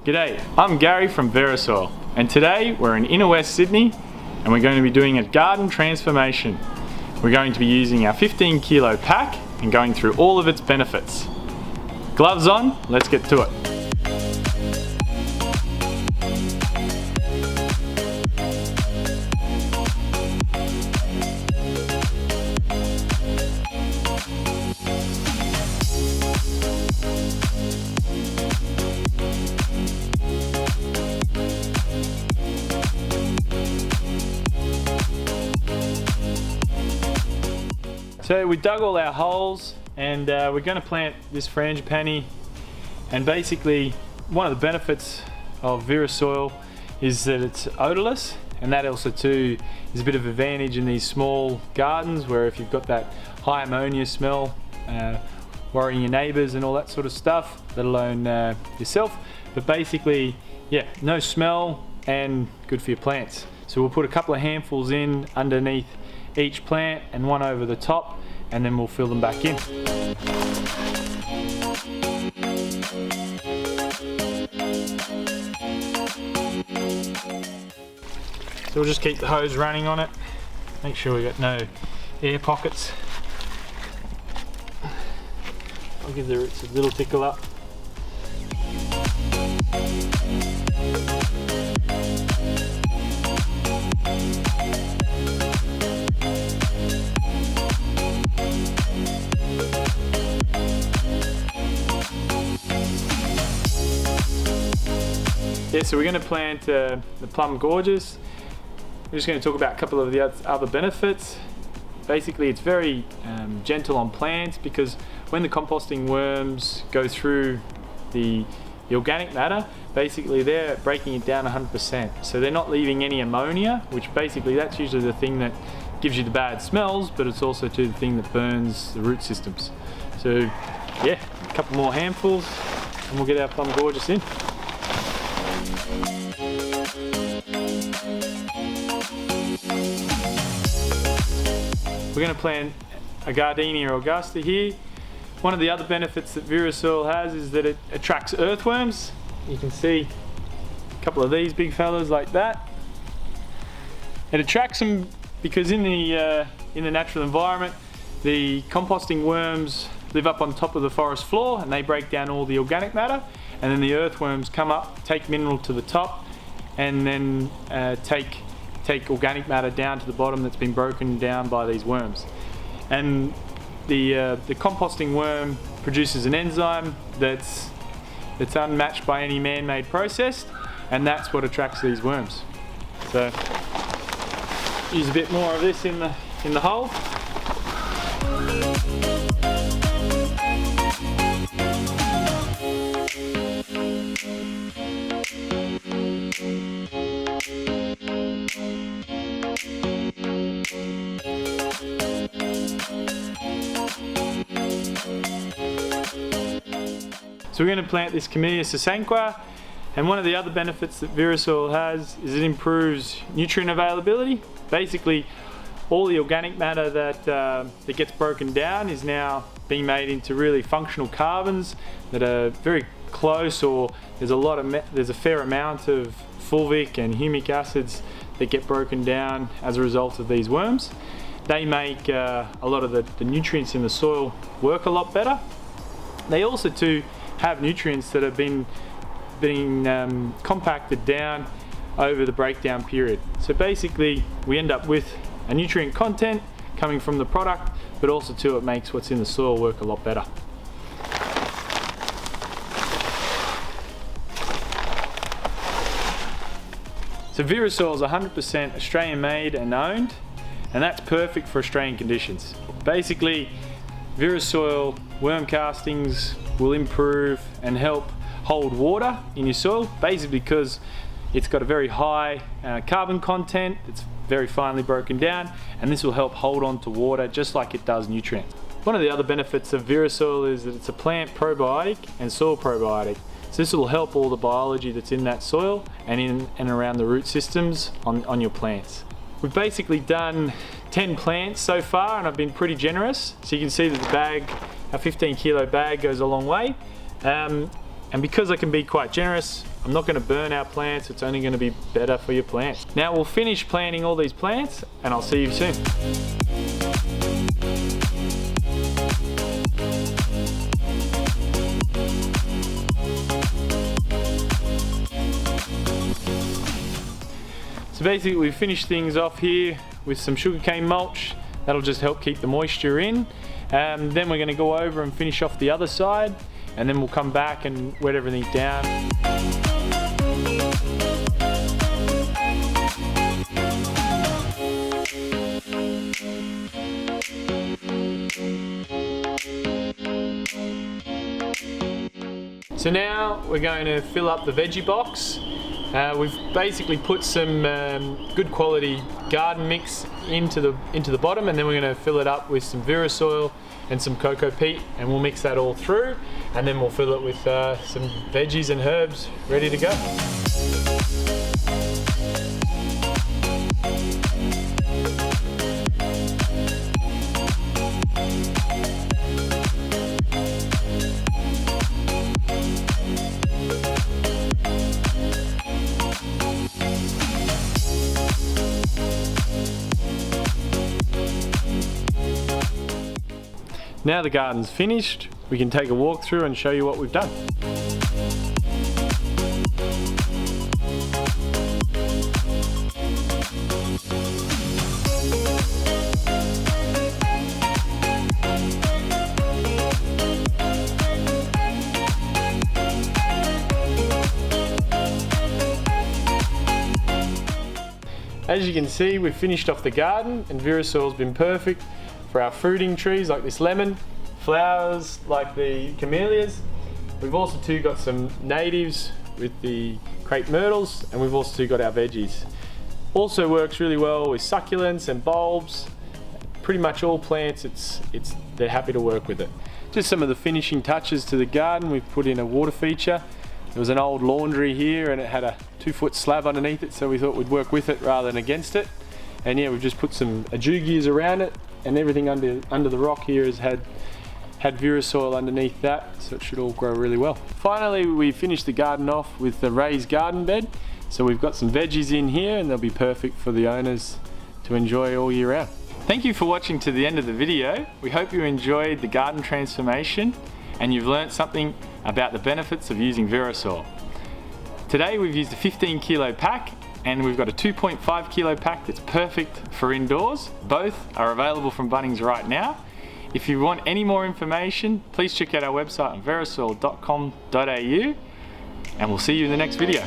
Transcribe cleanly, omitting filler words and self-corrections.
G'day, I'm Gary from Verasoil, and today we're in Inner West Sydney and we're going to be doing a garden transformation. We're going to be using our 15 kilo pack and going through all of its benefits. Gloves on, let's get to it. So we dug all our holes and we're going to plant this frangipani, and basically one of the benefits of verasoil is that it's odorless, and that also too is a bit of advantage in these small gardens where if you've got that high ammonia smell worrying your neighbours and all that sort of stuff, let alone yourself. But basically, yeah, no smell and good for your plants. So we'll put a couple of handfuls in underneath each plant and one over the top, and then we'll fill them back in. So we'll just keep the hose running on it, make sure we got no air pockets. I'll give the roots a little tickle up. Yeah, so we're going to plant the plum gorgeous. We're just going to talk about a couple of the other benefits. Basically, it's very gentle on plants because when the composting worms go through the organic matter, basically they're breaking it down 100%. So they're not leaving any ammonia, which basically that's usually the thing that gives you the bad smells, but it's also too the thing that burns the root systems. So yeah, a couple more handfuls and we'll get our plum gorgeous in. We're going to plant a Gardenia Augusta here. One of the other benefits that verasoil has is that it attracts earthworms. You can see a couple of these big fellas like that. It attracts them because in the natural environment, the composting worms live up on top of the forest floor and they break down all the organic matter, and then the earthworms come up, take mineral to the top, and then take organic matter down to the bottom that's been broken down by these worms. And the composting worm produces an enzyme that's unmatched by any man-made process, and that's what attracts these worms. So use a bit more of this in the hole. So we're going to plant this Camellia sasanqua, and one of the other benefits that verasoil has is it improves nutrient availability. Basically, all the organic matter that gets broken down is now being made into really functional carbons that are very close, or there's a fair amount of fulvic and humic acids that get broken down as a result of these worms. They make a lot of the nutrients in the soil work a lot better. They also too have nutrients that have been compacted down over the breakdown period. So basically we end up with a nutrient content coming from the product, but also too it makes what's in the soil work a lot better. So verasoil is 100% Australian made and owned, and that's perfect for Australian conditions. Basically, verasoil worm castings will improve and help hold water in your soil, basically because it's got a very high carbon content, it's very finely broken down, and this will help hold on to water just like it does nutrients. One of the other benefits of verasoil is that it's a plant probiotic and soil probiotic. So this will help all the biology that's in that soil and in and around the root systems on your plants. We've basically done 10 plants so far, and I've been pretty generous. So you can see that the bag, our 15 kilo bag, goes a long way. And And because I can be quite generous, I'm not going to burn our plants, it's only going to be better for your plants. Now we'll finish planting all these plants and I'll see you soon. So basically we've finished things off here with some sugarcane mulch. That'll just help keep the moisture in. Then we're going to go over and finish off the other side, and then we'll come back and wet everything down. So now we're going to fill up the veggie box. We've basically put some good quality garden mix into the bottom, and then we're going to fill it up with some verasoil and some cocoa peat, and we'll mix that all through, and then we'll fill it with some veggies and herbs ready to go. Now the garden's finished, we can take a walk through and show you what we've done. As you can see, we've finished off the garden, and verasoil's been perfect for our fruiting trees like this lemon, flowers like the camellias. We've also too got some natives with the crepe myrtles, and we've also too got our veggies. Also works really well with succulents and bulbs. Pretty much all plants, they're happy to work with it. Just some of the finishing touches to the garden. We've put in a water feature. There was an old laundry here and it had a 2-foot slab underneath it, so we thought we'd work with it rather than against it. And yeah, we've just put some ajugias around it, and everything under the rock here has had verasoil underneath that, so it should all grow really well. Finally, we finished the garden off with the raised garden bed. So we've got some veggies in here, and they'll be perfect for the owners to enjoy all year round. Thank you for watching to the end of the video. We hope you enjoyed the garden transformation and you've learnt something about the benefits of using verasoil. Today we've used a 15 kilo pack, and we've got a 2.5 kilo pack that's perfect for indoors. Both are available from Bunnings right now. If you want any more information, please check out our website on verasoil.com.au, and we'll see you in the next video.